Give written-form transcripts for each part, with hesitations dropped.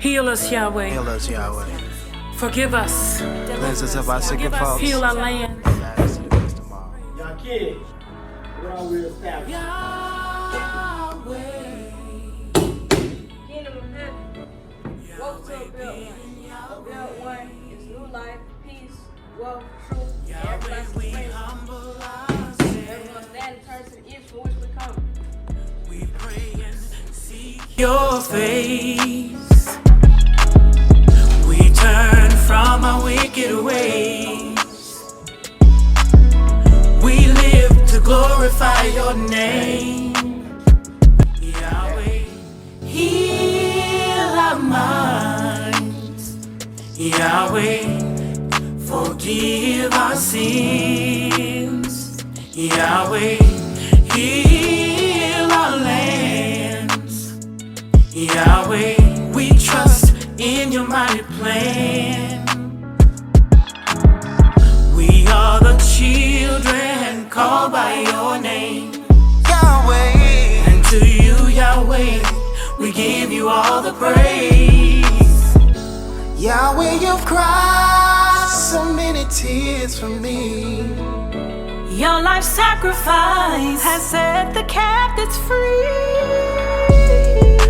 Heal us, Yahweh. Heal us, Yahweh. Forgive us. Cleanse us of our sick and faults. Heal our land. Y'all kids, we're all real established. Yahweh. Kingdom of heaven. Woke to a built one. A built one is new life, peace, wealth, truth, and everlasting praise. Everyone stand and turn to the east from which we come. We pray and seek your face. We turn from our wicked ways. We live to glorify your name. Yahweh, heal our minds. Yahweh, forgive our sins. Yahweh, heal our lands. Yahweh, we trust in your mighty plan. We are the children called by your name. Yahweh, and to you, Yahweh, we give you all the praise. Yahweh, you've cried so many tears for me. Your life sacrifice has set the captives free.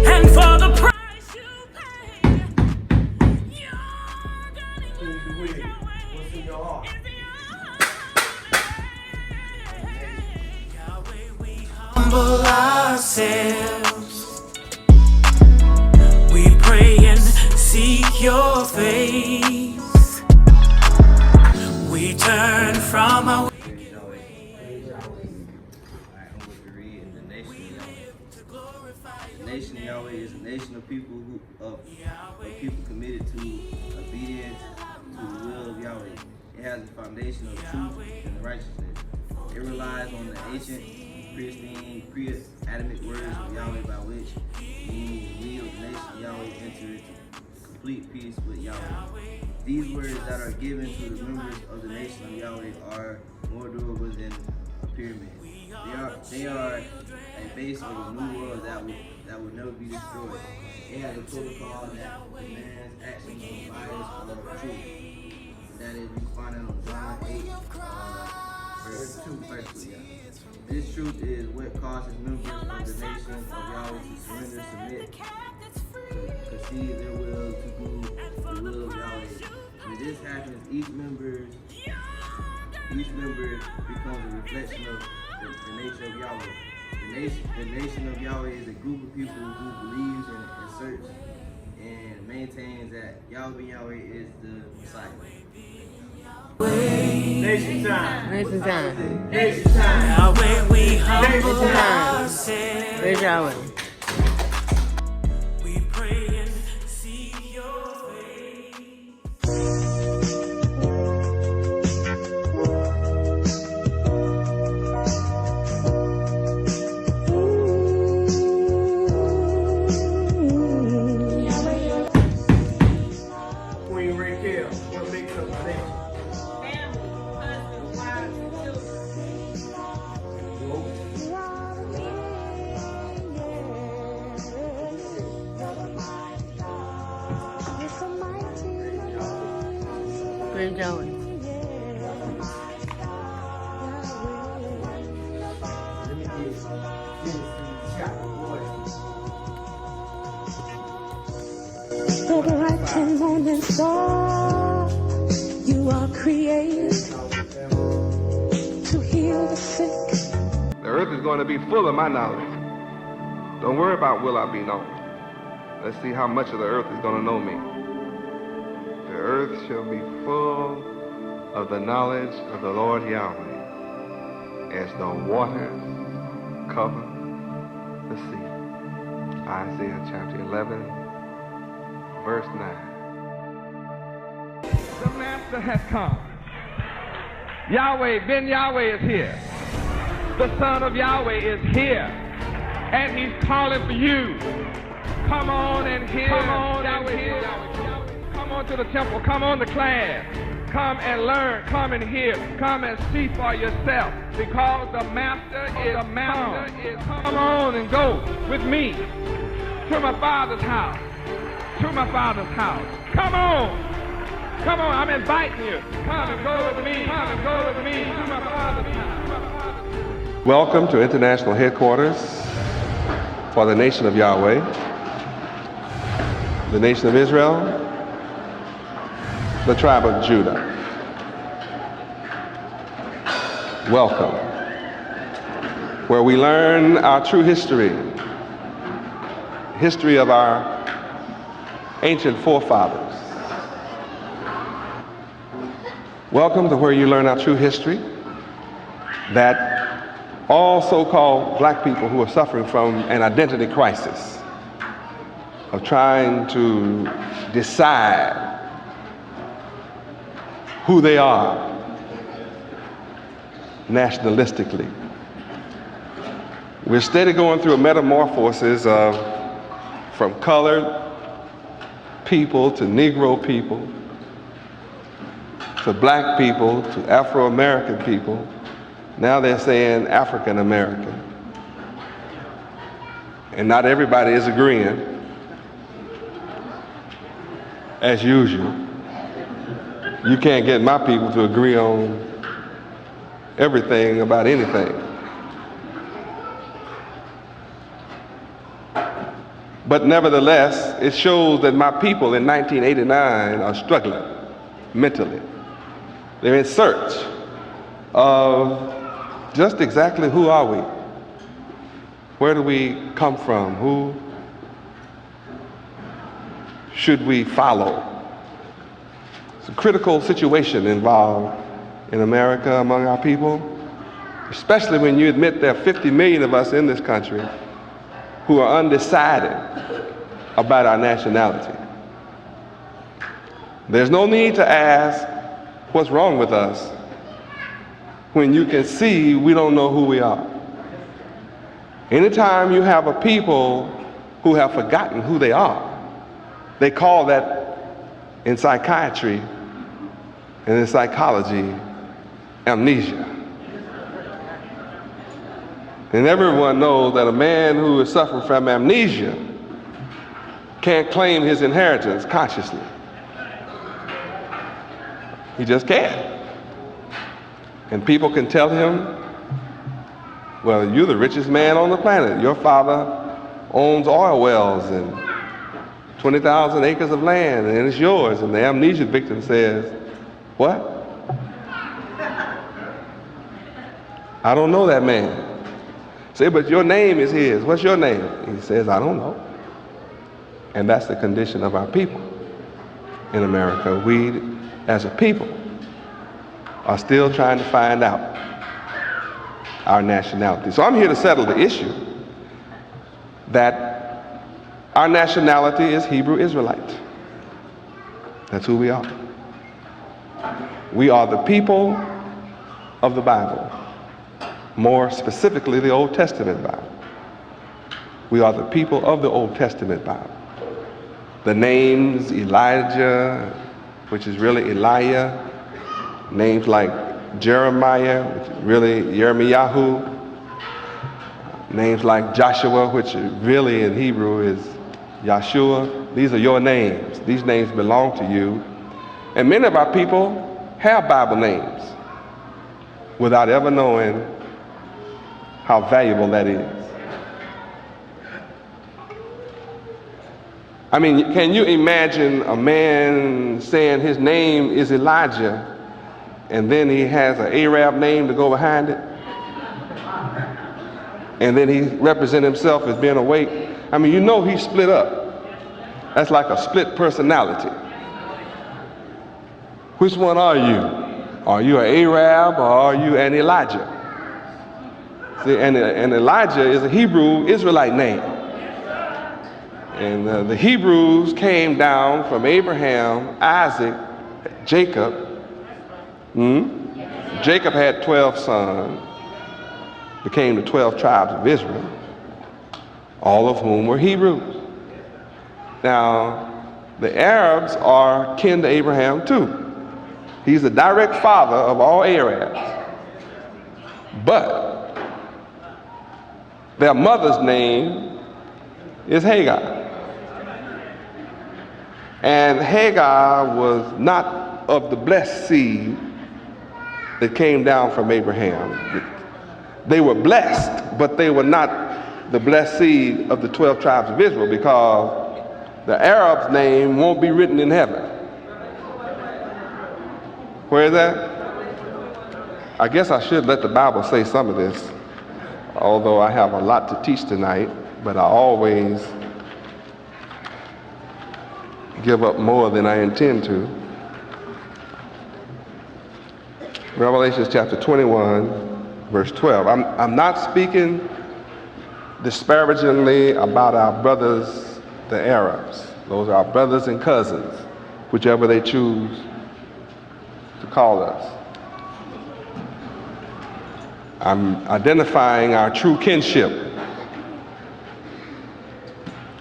And for the price you paid, you're gonna What's in your heart? Yahweh, we humble ourselves. We pray and seek your face. We turn from our The nation of Yahweh is a nation of people people committed to obedience to the will of Yahweh. It has a foundation of truth and righteousness. It relies on the ancient, pristine, pre-Adamic words of Yahweh, by which means we of the nation of Yahweh enter into complete peace with Yahweh. These words that are given to the members of the nation of Yahweh are more durable than a pyramid. They are a base of a new world that will never be destroyed. It has a protocol that demands actions on bias or truth. That is, you can find it on John 8, verse 2. This truth is what causes members of the nation of Yahweh to surrender, submit, to concede their will, to do the will of Yahweh. When this happens, each member becomes a reflection of the nature of Yahweh. The nation of Yahweh is a group of people who believes and asserts and maintains that Yahweh is the Messiah. Nation time. Nation time. Nation time. Yahweh, we humble Nation time. ourselves. Praise Yahweh. We pray and seek your face. Queen Raquel, what makes up the nation? Family, husbands, wives, and children. Praise Yahweh. Let me get chapter 1. Brother, I came on and saw you are created to heal the sick. The earth is going to be full of my knowledge. Don't worry about will I be known. Let's see how much of the earth is going to know me. The earth shall be full of the knowledge of the Lord Yahweh as the waters cover the sea. Isaiah chapter 11, verse 9. The Master has come. Yahweh, Ben Yahweh is here. The Son of Yahweh is here. And he's calling for you. Come on and hear. Come on Yahweh, and hear. Come on to the temple. Come on to class. Come and learn. Come and hear. Come and see for yourself. Because the Master is come on and go with me to my Father's house. to my Father's house. Come on. Come on, I'm inviting you. Come and go with me. Come and go with me to my Father's house. Welcome to International Headquarters for the nation of Yahweh, the nation of Israel, the tribe of Judah. Welcome, where we learn our true history of our ancient forefathers. Welcome to where you learn our true history, that all so-called black people who are suffering from an identity crisis of trying to decide who they are nationalistically. We're steady going through a metamorphosis of from colored people to Negro people to black people to Afro-American people. Now they're saying African American. And not everybody is agreeing, as usual. You can't get my people to agree on everything about anything. But nevertheless, it shows that my people in 1989 are struggling mentally. They're in search of just exactly who are we? Where do we come from? Who should we follow? It's a critical situation involved in America among our people, especially when you admit there are 50 million of us in this country who are undecided about our nationality. There's no need to ask what's wrong with us when you can see we don't know who we are. Anytime you have a people who have forgotten who they are, they call that in psychiatry and in psychology amnesia. And everyone knows that a man who is suffering from amnesia can't claim his inheritance consciously. He just can't. And people can tell him, well, you're the richest man on the planet. Your father owns oil wells and 20,000 acres of land, and it's yours. And the amnesia victim says, what? I don't know that man. Say, but your name is his. What's your name? He says, I don't know. And that's the condition of our people in America. We, as a people, are still trying to find out our nationality. So I'm here to settle the issue that our nationality is Hebrew Israelite. That's who we are. We are the people of the Bible, more specifically the Old Testament Bible. We are the people of the Old Testament Bible. The names Elijah, which is really Elijah, names like Jeremiah, which is really Yirmiyahu, names like Joshua, which really in Hebrew is Yahshua. These are your names. These names belong to you. And many of our people have Bible names without ever knowing how valuable that is. I mean, can you imagine a man saying his name is Elijah and then he has an Arab name to go behind it? And then he represents himself as being awake? I mean, you know he's split up. That's like a split personality. Which one are you? Are you an Arab or are you an Elijah? See, and Elijah is a Hebrew Israelite name. And the Hebrews came down from Abraham, Isaac, Jacob. Jacob had 12 sons, became the 12 tribes of Israel, all of whom were Hebrews. Now, the Arabs are kin to Abraham too. He's the direct father of all Arabs. But their mother's name is Hagar. And Hagar was not of the blessed seed that came down from Abraham. They were blessed, but they were not the blessed seed of the 12 tribes of Israel, because the Arab's name won't be written in heaven. Where is that? I guess I should let the Bible say some of this, although I have a lot to teach tonight, but I always give up more than I intend to. Revelation chapter 21, verse 12. I'm not speaking disparagingly about our brothers, the Arabs. Those are our brothers and cousins, whichever they choose to call us. I'm identifying our true kinship,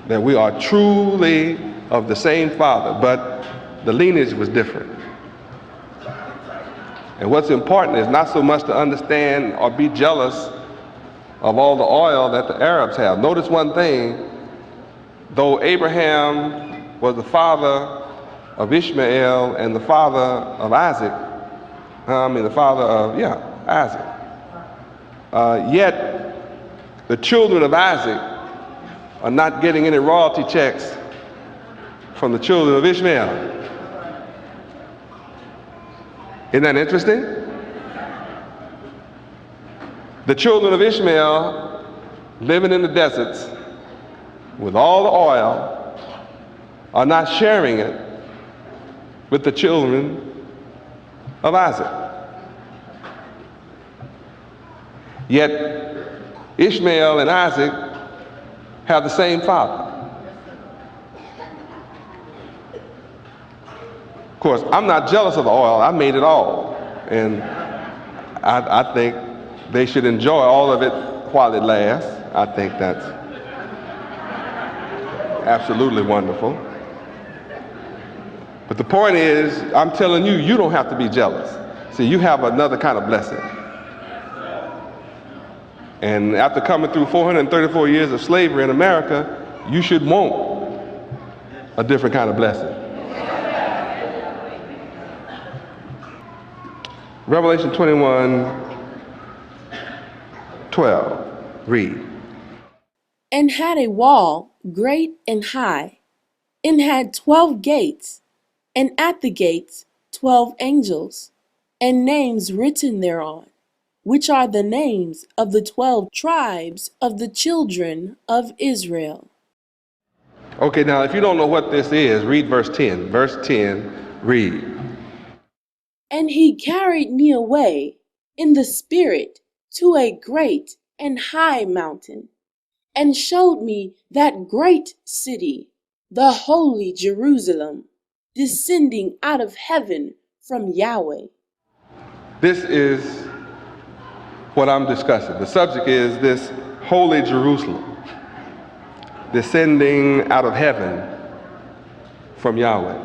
that we are truly of the same father, but the lineage was different. And what's important is not so much to understand or be jealous of all the oil that the Arabs have. Notice one thing: though Abraham was the father of Ishmael and the father of Isaac, Isaac, yet the children of Isaac are not getting any royalty checks from the children of Ishmael. Isn't that interesting? The children of Ishmael, living in the deserts with all the oil, are not sharing it with the children of Isaac. Yet Ishmael and Isaac have the same father. Of course, I'm not jealous of the oil. I made it all. And I think they should enjoy all of it while it lasts. I think that's absolutely wonderful. But the point is, I'm telling you, you don't have to be jealous. See, you have another kind of blessing. And after coming through 434 years of slavery in America, you should want a different kind of blessing. Revelation 21:12. Read. And had a wall great and high, and had 12 gates, and at the gates 12 angels, and names written thereon, which are the names of the 12 tribes of the children of Israel. Okay, now if you don't know what this is, read verse 10. Verse 10, read. And he carried me away in the spirit to a great and high mountain, and showed me that great city, the holy Jerusalem, descending out of heaven from Yahweh. This is what I'm discussing. The subject is this holy Jerusalem, descending out of heaven from Yahweh.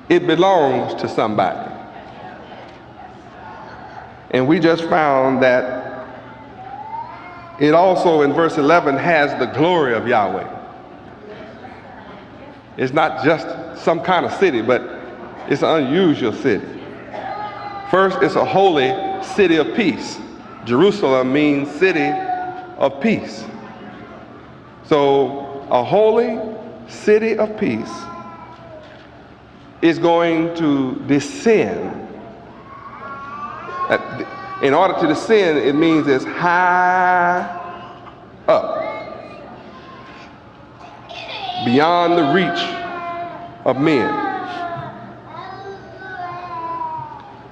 It belongs to somebody. And we just found that it also in verse 11 has the glory of Yahweh. It's not just some kind of city, but it's an unusual city. First, it's a holy city of peace. Jerusalem means city of peace. So a holy city of peace is going to descend. In order to descend, it means it's high up, beyond the reach of men.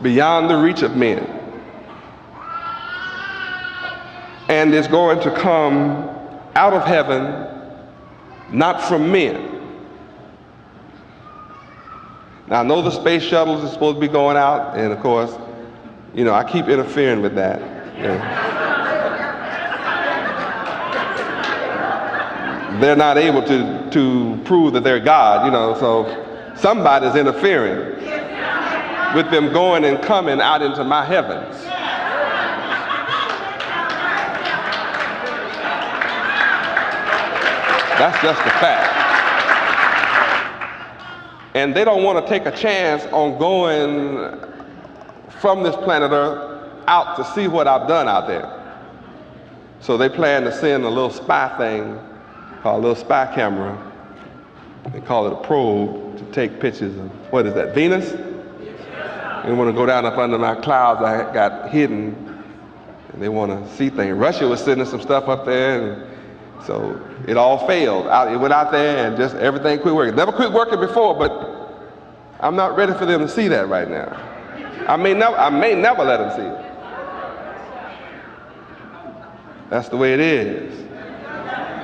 Beyond the reach of men. And it's going to come out of heaven, not from men. Now, I know the space shuttles are supposed to be going out, and of course, you know, I keep interfering with that. Yeah. They're not able to prove that they're God, you know, so somebody's interfering with them going and coming out into my heavens. That's just a fact. And they don't want to take a chance on going from this planet Earth out to see what I've done out there. So they plan to send a little spy thing called a little spy camera. They call it a probe to take pictures of, what is that, Venus? They want to go down up under my clouds that got hidden, and they want to see things. Russia was sending some stuff up there, and so it all failed. It went out there and just everything quit working. Never quit working before, but I'm not ready for them to see that right now. I may never let them see it. That's the way it is.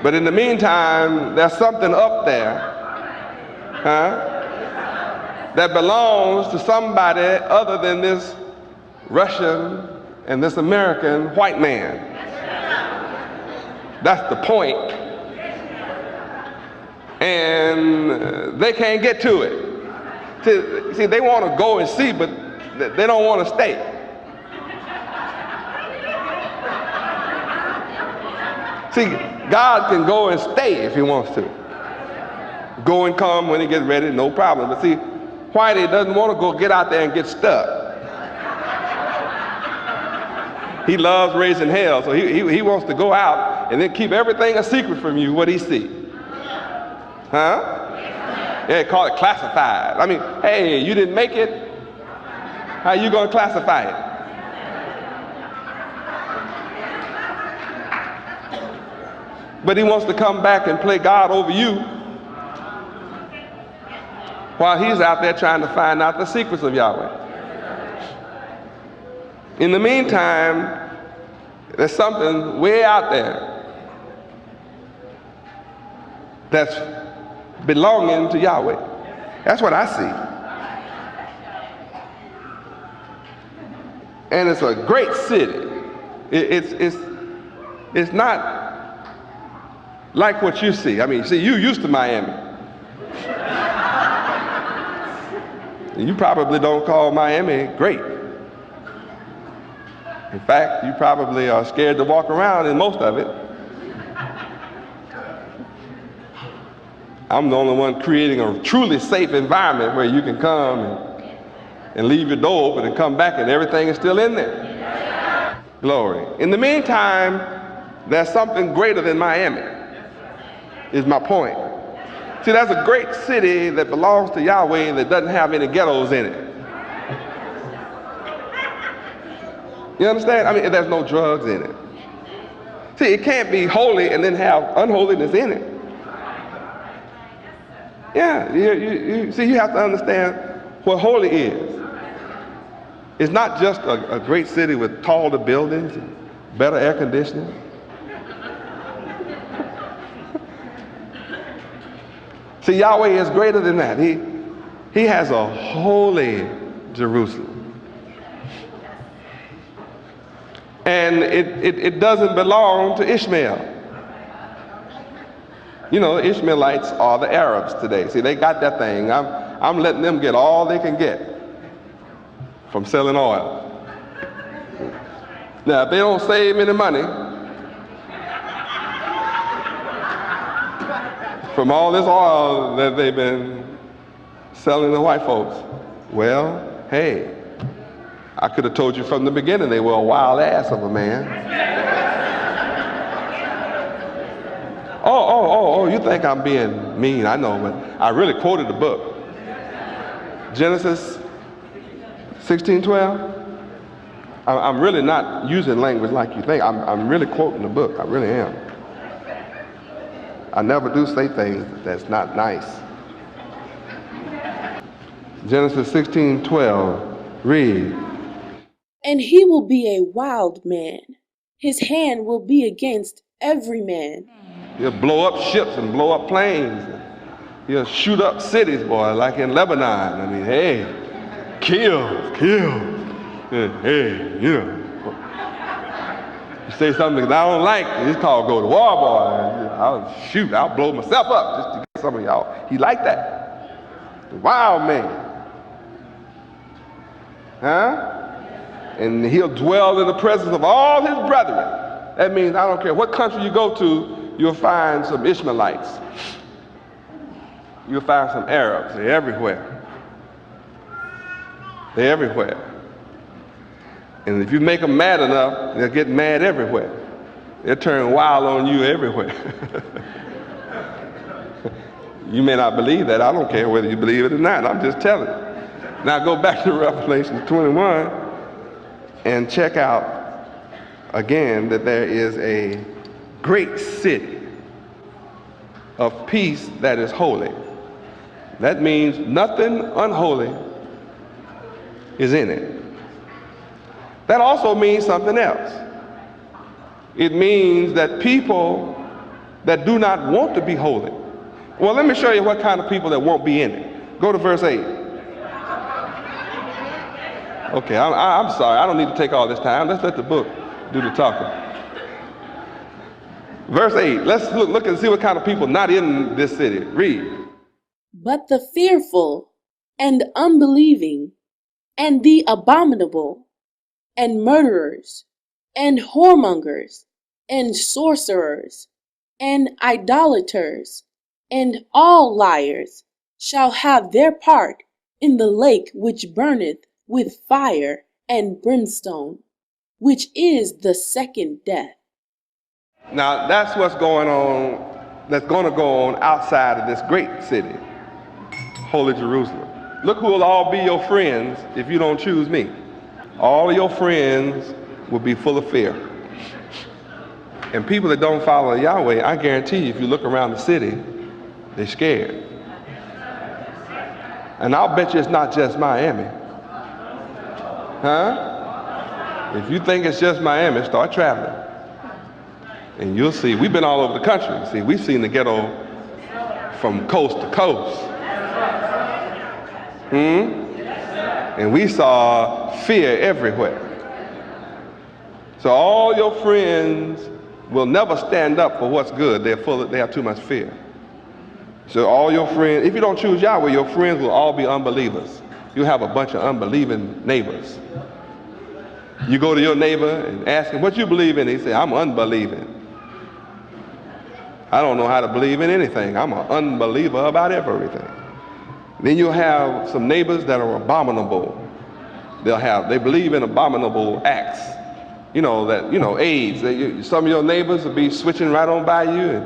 But in the meantime, there's something up there, that belongs to somebody other than this Russian and this American white man. That's the point. And they can't get to it. See, they want to go and see, but they don't want to stay. See, God can go and stay if he wants to. Go and come when he gets ready, no problem. But see, Whitey doesn't want to go get out there and get stuck. He loves raising hell, so he wants to go out and then keep everything a secret from you, what he sees. Yeah, call it classified. I mean, hey, you didn't make it. How you going to classify it? But he wants to come back and play God over you while he's out there trying to find out the secrets of Yahweh. In the meantime, there's something way out there that's belonging to Yahweh. That's what I see. And it's a great city. It's not like what you see. I mean, see, you used to Miami. You probably don't call Miami great. In fact, you probably are scared to walk around in most of it. I'm the only one creating a truly safe environment where you can come and leave your door open and come back and everything is still in there. Glory. In the meantime, there's something greater than Miami, is my point. See, that's a great city that belongs to Yahweh that doesn't have any ghettos in it. You understand? I mean, there's no drugs in it. See, it can't be holy and then have unholiness in it. Yeah, you have to understand what holy is. It's not just a great city with taller buildings and better air conditioning. See, Yahweh is greater than that. He has a holy Jerusalem. And it doesn't belong to Ishmael. You know, Ishmaelites are the Arabs today. See, they got that thing. I'm letting them get all they can get from selling oil. Now, if they don't save any money from all this oil that they've been selling to white folks, well, hey, I could have told you from the beginning they were a wild ass of a man. Oh, you think I'm being mean, I know, but I really quoted the book. Genesis 16:12. I'm really not using language like you think. I'm really quoting the book. I really am. I never do say things that's not nice. Genesis 16:12. Read. And he will be a wild man. His hand will be against every man. He'll blow up ships and blow up planes. He'll shoot up cities, boy, like in Lebanon. I mean, hey, kill. Hey, you know. You say something that I don't like, it's called go to war, boy. I'll blow myself up just to get some of y'all. He like that. The wild man. And he'll dwell in the presence of all his brethren. That means I don't care what country you go to, you'll find some Ishmaelites. you'll find some Arabs. They're everywhere. They're everywhere. And if you make them mad enough, they'll get mad everywhere. They'll turn wild on you everywhere. You may not believe that. I don't care whether you believe it or not. I'm just telling you. Now go back to Revelation 21 and check out again that there is a great city of peace that is holy. That means nothing unholy is in it. That also means something else. It means that people that do not want to be holy. Well, let me show you what kind of people that won't be in it. Go to verse 8. Okay, I'm sorry. I don't need to take all this time. Let's let the book do the talking. Verse 8. Let's look and see what kind of people not in this city. Read. But the fearful and unbelieving and the abominable and murderers and whoremongers and sorcerers and idolaters and all liars shall have their part in the lake which burneth with fire and brimstone, which is the second death. Now that's what's going on, that's going to go on outside of this great city, Holy Jerusalem. Look who will all be your friends if you don't choose me. All of your friends will be full of fear. And people that don't follow Yahweh, I guarantee you, if you look around the city, they're scared. And I'll bet you it's not just Miami. Huh? If you think it's just Miami, start traveling. And you'll see, we've been all over the country. See, we've seen the ghetto from coast to coast. And we saw fear everywhere. So all your friends will never stand up for what's good. They have too much fear. So all your friends, if you don't choose Yahweh, your friends will all be unbelievers. You'll have a bunch of unbelieving neighbors. You go to your neighbor and ask him, what you believe in? He say, I'm unbelieving. I don't know how to believe in anything. I'm an unbeliever about everything. Then you'll have some neighbors that are abominable. They believe in abominable acts. AIDS. Some of your neighbors will be switching right on by you.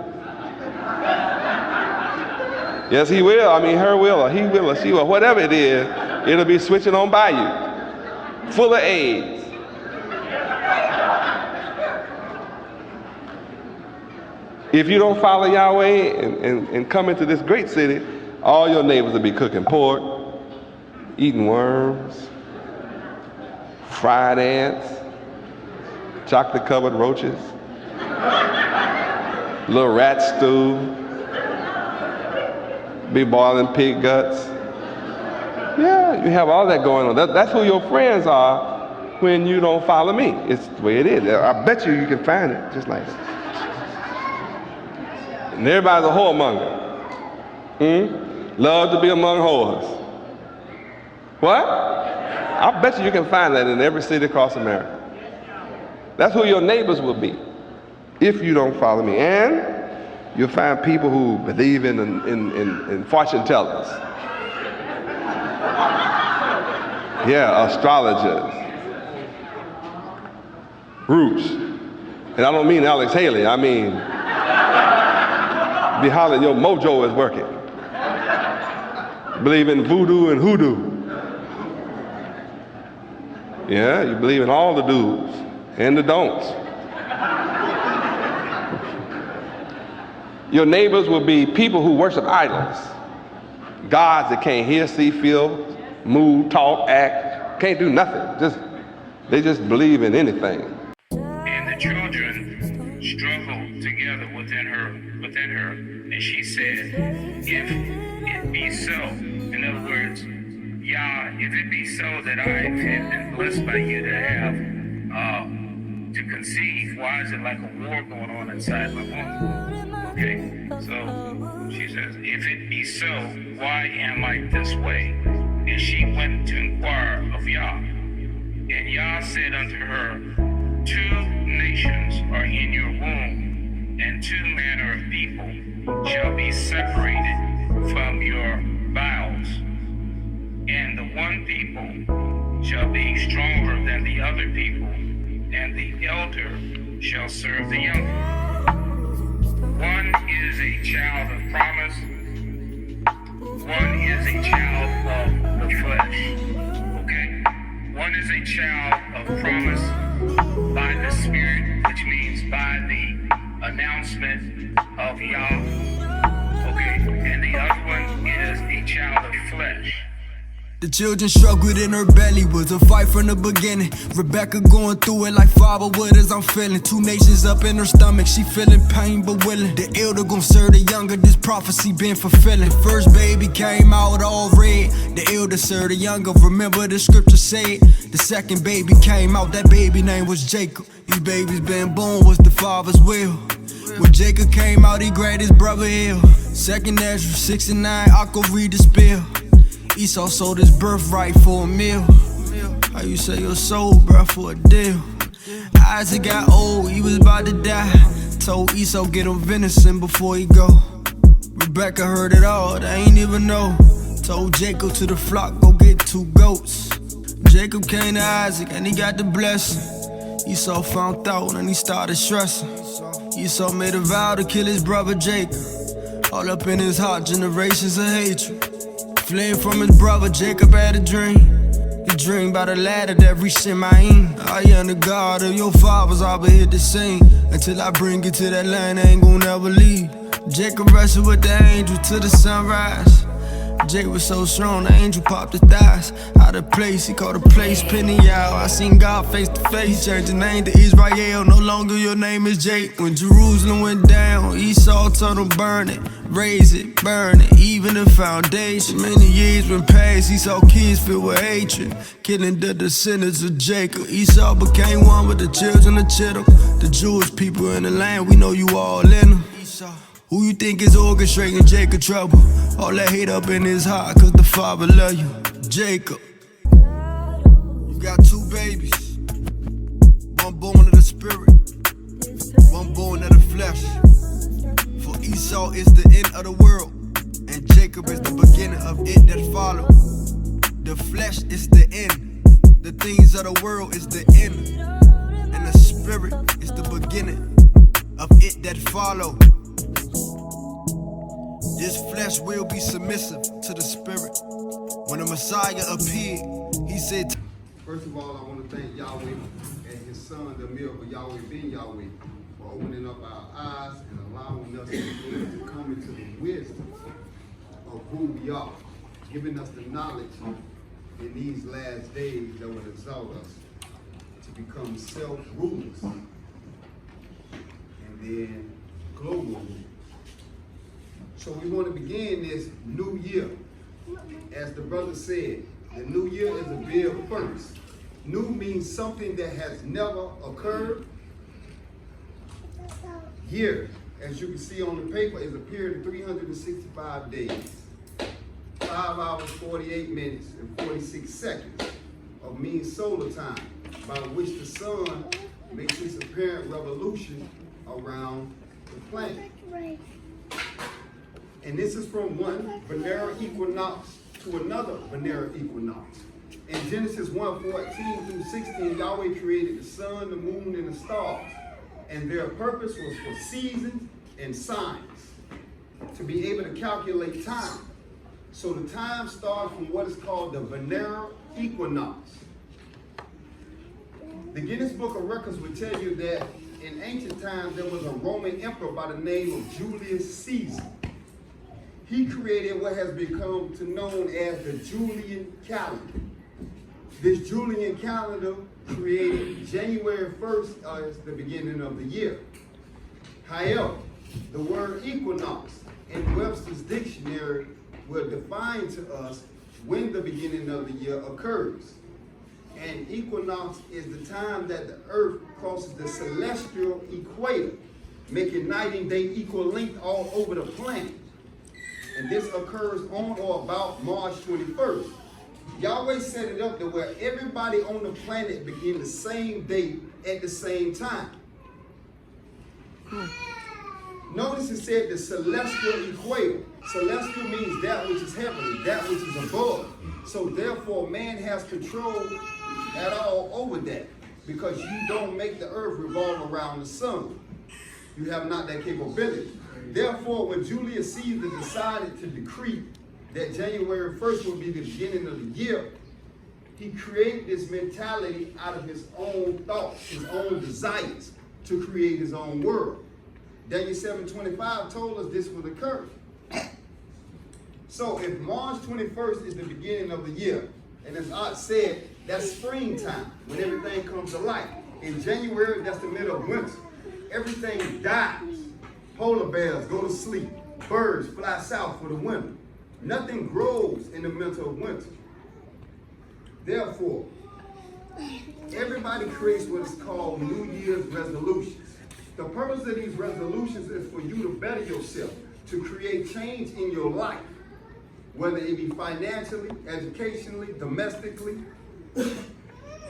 Yes, he will. I mean, her will, or he will, or she will, whatever it is, it'll be switching on by you, full of AIDS. If you don't follow Yahweh and come into this great city, all your neighbors will be cooking pork, eating worms, fried ants, chocolate-covered roaches, little rat stew, be boiling pig guts. Yeah, you have all that going on. That's who your friends are when you don't follow me. It's the way it is. I bet you can find it just like that. And everybody's a whoremonger. Love to be among whores. What? I bet you can find that in every city across America. That's who your neighbors will be if you don't follow me. And you'll find people who believe in fortune tellers. Yeah, astrologers. Roots. And I don't mean Alex Haley. I mean, be hollering your mojo is working. Believe in voodoo and hoodoo. Yeah, you believe in all the do's and the don'ts. Your neighbors will be people who worship idols. Gods that can't hear, see, feel, move, talk, act, can't do nothing. They just believe in anything. And the children struggled together within her, and she said, if it be so, in other words, Yah, if it be so that I have been blessed by you to have, to conceive, why is it like a war going on inside my womb? Okay, so she says, if it be so, why am I this way? And she went to inquire of Yah. And Yah said unto her, 2 nations are in your womb, and 2 manner of people shall be separated from your bowels. And the one people shall be stronger than the other people, and the elder shall serve the younger. One is a child of promise, one is a child of the flesh. Okay? One is a child of promise by the Spirit, which means by the announcement of Yah. Okay? And the other one is a child of flesh. The children struggled in her belly, was a fight from the beginning. Rebecca going through it like father would as I'm feeling. 2 nations up in her stomach, she feeling pain but willing. The elder gon' serve the younger, this prophecy been fulfilling. First baby came out all red, the elder served the younger. Remember the scripture said, the second baby came out, that baby name was Jacob. These babies been born was the father's will. When Jacob came out, he grabbed his brother ill. Second Ezra 69, I could read the spill. Esau sold his birthright for a meal. How you sell your soul, bruh, for a deal? Isaac got old, he was about to die. Told Esau get him venison before he go. Rebecca heard it all, they ain't even know. Told Jacob to the flock, go get 2 goats. Jacob came to Isaac and he got the blessing. Esau found out and he started stressing. Esau made a vow to kill his brother Jacob. All up in his heart, generations of hatred. Fleeing from his brother, Jacob had a dream. He dreamed about a ladder that reached Shemaim. I am the God of your fathers, I'll be here to sing. Until I bring you to that land, I ain't gon' never leave. Jacob wrestled with the angel till the sunrise. Jacob was so strong, the angel popped his thighs. Out of place, he called the place Peniel. I seen God face to face, changed the name to Israel. No longer your name is Jake. When Jerusalem went down, Esau told him burn it, raise it, burn it, even the foundation. Many years went past, Esau kids filled with hatred, killing the descendants of Jacob. Esau became one with the children of Chittim. The Jewish people in the land, we know you all in them. Who you think is orchestrating Jacob trouble? All that hate up in his heart, cause the father love you. Jacob, you got 2 babies. One born of the spirit, one born of the flesh. For Esau is the end of the world, and Jacob is the beginning of it that follow. The flesh is the end, the things of the world is the end, and the spirit is the beginning of it that follow. This flesh will be submissive to the spirit. When the Messiah appeared, he said, first of all, I want to thank Yahweh and his son, the miracle Yahweh ben Yahweh, for opening up our eyes and allowing us to come into the wisdom of who we are, giving us the knowledge in these last days that will exalt us to become self-rulers and then global rulers. So we want to begin this new year. As the brother said, the new year is Abib first. New means something that has never occurred. Year, as you can see on the paper, is a period of 365 days, 5 hours, 48 minutes, and 46 seconds of mean solar time, by which the sun makes its apparent revolution around the planet. And this is from one vernal equinox to another vernal equinox. In Genesis 1:14 through 16, Yahweh created the sun, the moon, and the stars. And their purpose was for seasons and signs, to be able to calculate time. So the time starts from what is called the vernal equinox. The Guinness Book of Records would tell you that in ancient times there was a Roman emperor by the name of Julius Caesar. He created what has become known as the Julian calendar. This Julian calendar created January 1st as the beginning of the year. However, the word equinox in Webster's dictionary will define to us when the beginning of the year occurs. And equinox is the time that the earth crosses the celestial equator, making night and day equal length all over the planet. And this occurs on or about March 21st. Yahweh set it up to where everybody on the planet begin the same day at the same time. Notice it said the celestial equator. Celestial means that which is heavenly, that which is above. So therefore, man has control at all over that, because you don't make the earth revolve around the sun. You have not that capability. Therefore, when Julius Caesar decided to decree that January 1st would be the beginning of the year, he created this mentality out of his own thoughts, his own desires, to create his own world. Daniel 7:25 told us this would occur. So if March 21st is the beginning of the year, and as Art said, that's springtime, when everything comes to life. In January, that's the middle of winter. Everything dies. Polar bears go to sleep. Birds fly south for the winter. Nothing grows in the middle of winter. Therefore, everybody creates what is called New Year's resolutions. The purpose of these resolutions is for you to better yourself, to create change in your life, whether it be financially, educationally, domestically,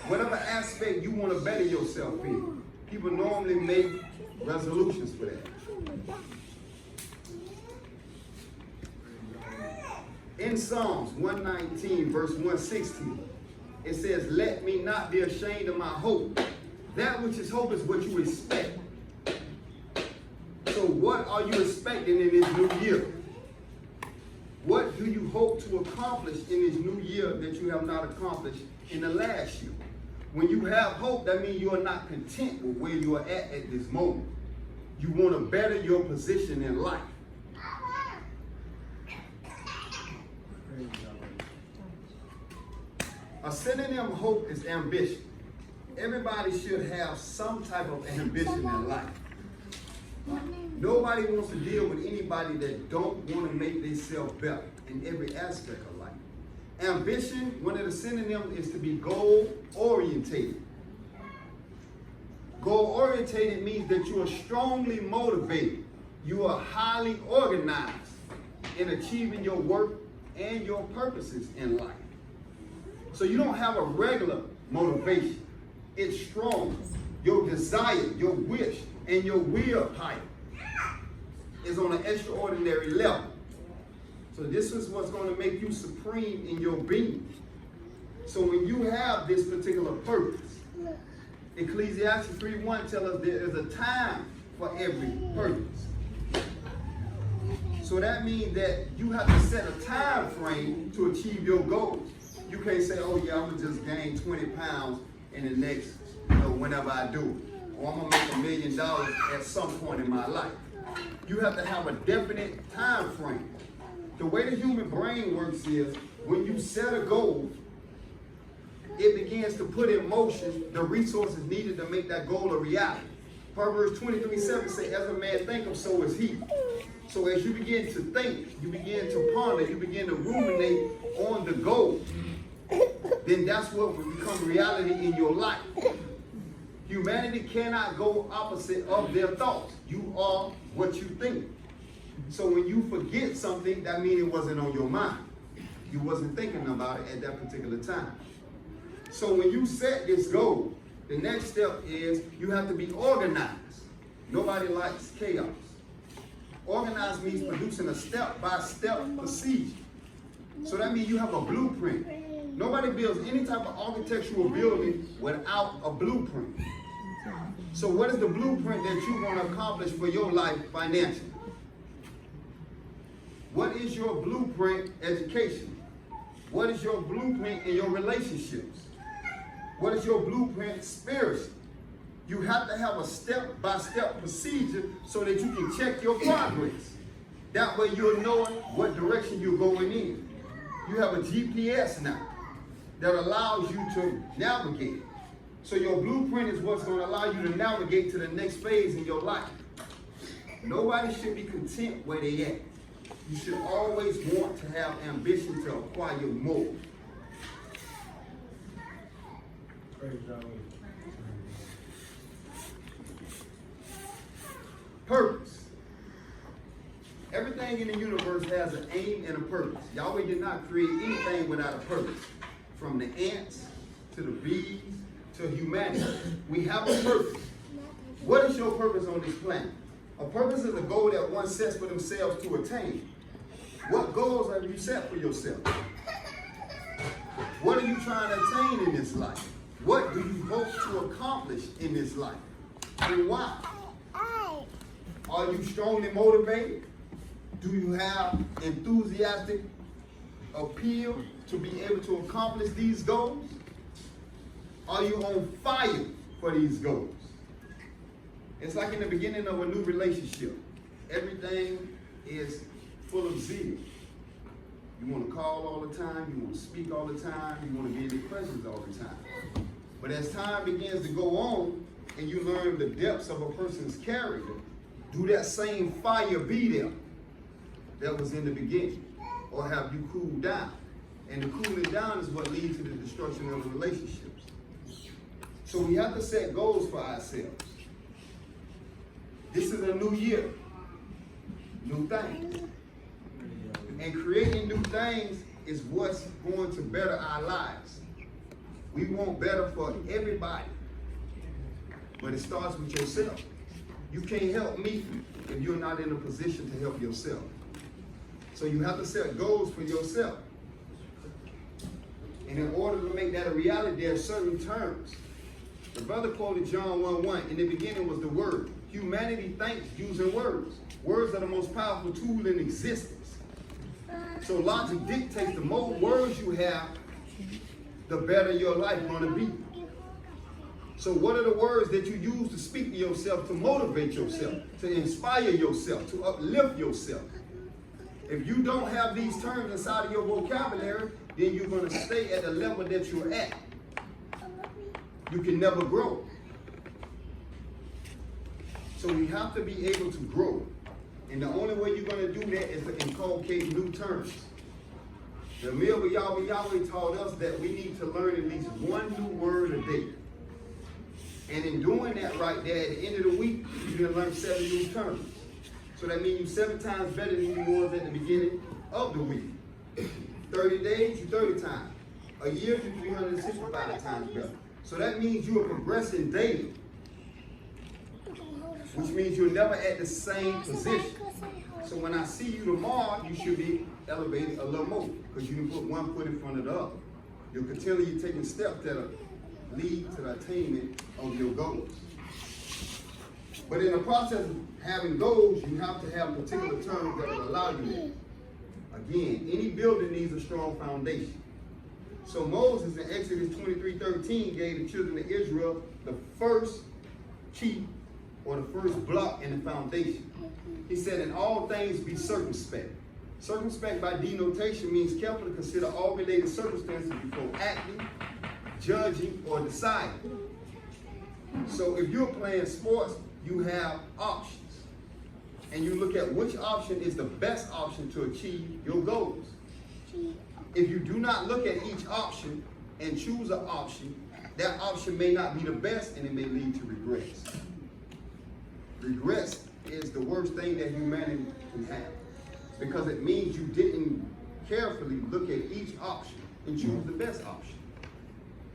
whatever aspect you want to better yourself in. People normally make resolutions for that. In Psalms 119, verse 116, it says, "Let me not be ashamed of my hope." That which is hope is what you expect. So what are you expecting in this new year? What do you hope to accomplish in this new year that you have not accomplished in the last year? When you have hope, that means you are not content with where you are at this moment. You want to better your position in life. A synonym of hope is ambition. Everybody should have some type of ambition in life. Nobody wants to deal with anybody that don't want to make themselves better in every aspect of life. Ambition, one of the synonyms is to be goal-orientated. Goal-orientated means that you are strongly motivated. You are highly organized in achieving your work and your purposes in life. So you don't have a regular motivation. It's strong. Your desire, your wish, and your willpower is on an extraordinary level. So this is what's going to make you supreme in your being. So when you have this particular purpose, Ecclesiastes 3:1 tells us there is a time for every purpose. So that means that you have to set a time frame to achieve your goals. You can't say, oh yeah, I'm gonna just gain 20 pounds in the next, whenever I do it. Or I'm gonna make $1 million at some point in my life. You have to have a definite time frame. The way the human brain works is, when you set a goal, it begins to put in motion the resources needed to make that goal a reality. Proverbs 23:7 says, as a man thinketh, so is he. So as you begin to think, you begin to ponder, you begin to ruminate on the goal, then that's what will become reality in your life. Humanity cannot go opposite of their thoughts. You are what you think. So when you forget something, that means it wasn't on your mind. You wasn't thinking about it at that particular time. So when you set this goal, the next step is you have to be organized. Nobody likes chaos. Organized means producing a step-by-step procedure. So that means you have a blueprint. Nobody builds any type of architectural building without a blueprint. So what is the blueprint that you want to accomplish for your life financially? What is your blueprint education? What is your blueprint in your relationships? What is your blueprint spiritually? You have to have a step-by-step procedure so that you can check your progress. That way you'll know what direction you're going in. You have a GPS now that allows you to navigate. So your blueprint is what's going to allow you to navigate to the next phase in your life. Nobody should be content where they at. You should always want to have ambition to acquire more. Praise Yahweh. Purpose. Everything in the universe has an aim and a purpose. Yahweh did not create anything without a purpose. From the ants to the bees to humanity. We have a purpose. What is your purpose on this planet? A purpose is a goal that one sets for themselves to attain. What goals have you set for yourself? What are you trying to attain in this life? What do you hope to accomplish in this life? And why? Are you strongly motivated? Do you have enthusiastic appeal to be able to accomplish these goals? Are you on fire for these goals? It's like in the beginning of a new relationship. Everything is full of zeal. You want to call all the time, you want to speak all the time, you want to be in the presence all the time. But as time begins to go on and you learn the depths of a person's character, do that same fire be there that was in the beginning? Or have you cooled down? And the cooling down is what leads to the destruction of the relationships. So we have to set goals for ourselves. This is a new year, new things. And creating new things is what's going to better our lives. We want better for everybody. But it starts with yourself. You can't help me if you're not in a position to help yourself. So you have to set goals for yourself. And in order to make that a reality, there are certain terms. The brother quoted John 1:1. In the beginning was the Word. Humanity thinks using words. Words are the most powerful tool in existence. So logic dictates the more words you have, the better your life is going to be. So what are the words that you use to speak to yourself, to motivate yourself, to inspire yourself, to uplift yourself? If you don't have these terms inside of your vocabulary, then you're going to stay at the level that you're at. You can never grow. So we have to be able to grow. And the only way you're going to do that is to inculcate new terms. The Abib Yahweh taught us that we need to learn at least one new word a day. And in doing that right there, at the end of the week, you're going to learn 7 new terms. So that means you're 7 times better than you was at the beginning of the week. 30 days, you're 30 times. A year, you're 365 times better. So that means you are progressing daily. Which means you're never at the same position. So when I see you tomorrow, you should be elevated a little more, because you can put one foot in front of the other. You're continually taking steps that lead to the attainment of your goals. But in the process of having goals, you have to have particular terms that will allow you that. Again, any building needs a strong foundation. So Moses in Exodus 23:13 gave the children of Israel the first key, or the first block in the foundation. He said, in all things be circumspect. Circumspect by denotation means careful to consider all related circumstances before acting, judging, or deciding. So if you're playing sports, you have options. And you look at which option is the best option to achieve your goals. If you do not look at each option and choose an option, that option may not be the best and it may lead to regrets. Regrets is the worst thing that humanity can have, because it means you didn't carefully look at each option and choose the best option.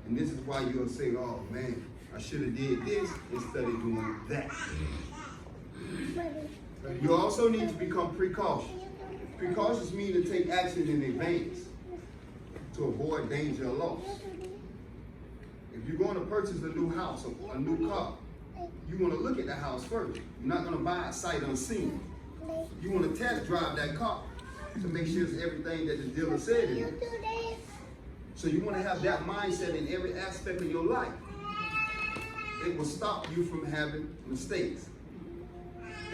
And this is why you'll say, oh man, I should have did this instead of doing that. You also need to become precautious. Precautious means to take action in advance to avoid danger or loss. If you're going to purchase a new house or a new car, you want to look at that house first. You're not going to buy it sight unseen. You want to test drive that car to make sure it's everything that the dealer said it is. So you want to have that mindset in every aspect of your life. It will stop you from having mistakes.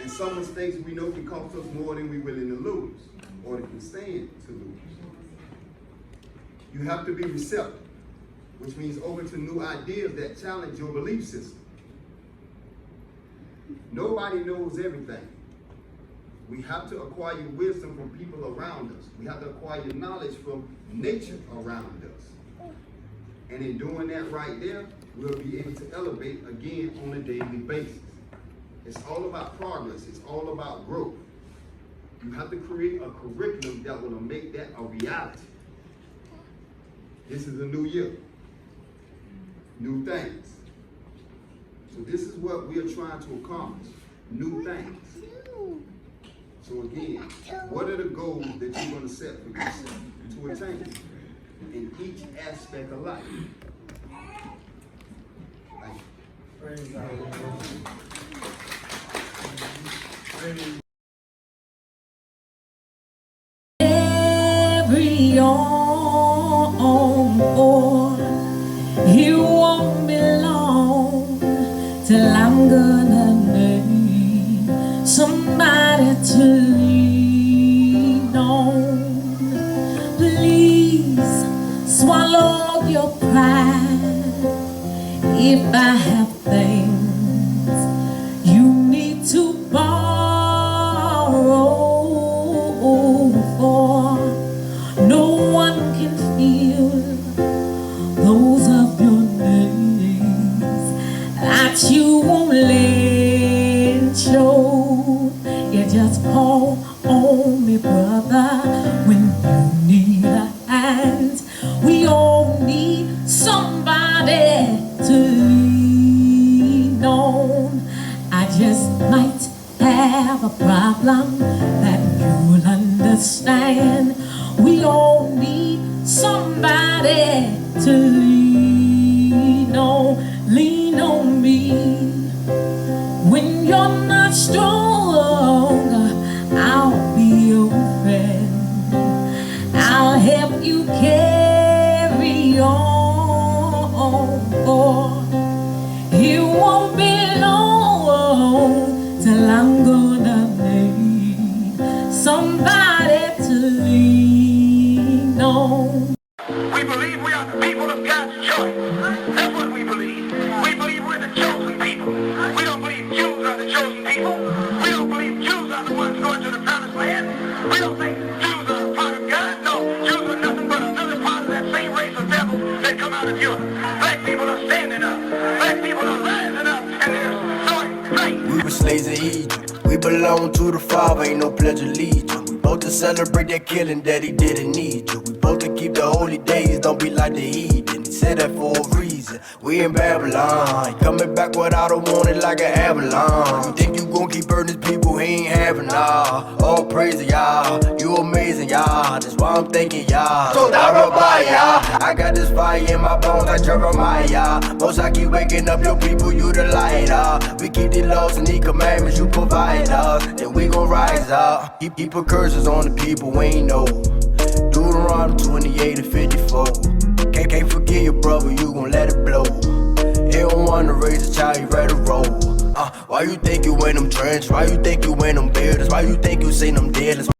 And some mistakes we know can cost us more than we're willing to lose, or can stand to lose. You have to be receptive, which means open to new ideas that challenge your belief system. Nobody knows everything. We have to acquire wisdom from people around us. We have to acquire knowledge from nature around us. And in doing that right there, we'll be able to elevate again on a daily basis. It's all about progress. It's all about growth. You have to create a curriculum that will make that a reality. This is a new year. New things. So this is what we are trying to accomplish. new things. So again, what are the goals that you're going to set for yourself to attain in each aspect of life? Praise God. Every on board, you won't be long till I'm gonna need somebody to lean on. Please swallow your pride if I have things you need to borrow for. No one can feel those of your needs that you won't let show. You just call on me, brother, when you need a hand. We all need somebody to lean on. I just might have a problem that you'll understand. We all need somebody to lean on. Lean on me when you're not strong. I'll be your friend. I'll help you carry on. You won't be long till I'm gonna need somebody to lean on. We believe we are the people of God's choice. That's what we believe. We believe we're the chosen people. We don't believe Jews are the chosen people. We don't believe Jews are the ones going to the promised land. We don't think Jews are a part of God. No, Jews are nothing but another part of that same race of devils that come out of Europe. Black people are standing up. Black people are rising up, and they're starting faith. We were slaves in Egypt. We belong to the Father, ain't no pledge of allegiance. We both to celebrate that killing that he didn't need you. We both to keep the holy days, don't be like the heathen. He said that for a reason. We in Babylon, coming back without a warning like an avalanche. You think you gon' keep hurting these people, he ain't having all. All praise to y'all, you amazing y'all. That's why I'm thanking y'all. So y'all. I got this fire in my bones like Jeremiah. Most I keep waking up your people, you the light up. We keep the laws and the commandments you provide us. Then we gon' rise up. Keep curses on the people we ain't know. Deuteronomy 28 and 54. Can't forget your brother, you gon' let it blow. He don't wanna raise a child, he ready to roll. Why you think you in them trenches? Why you think you in them buildings? Why you think you seen them dealers?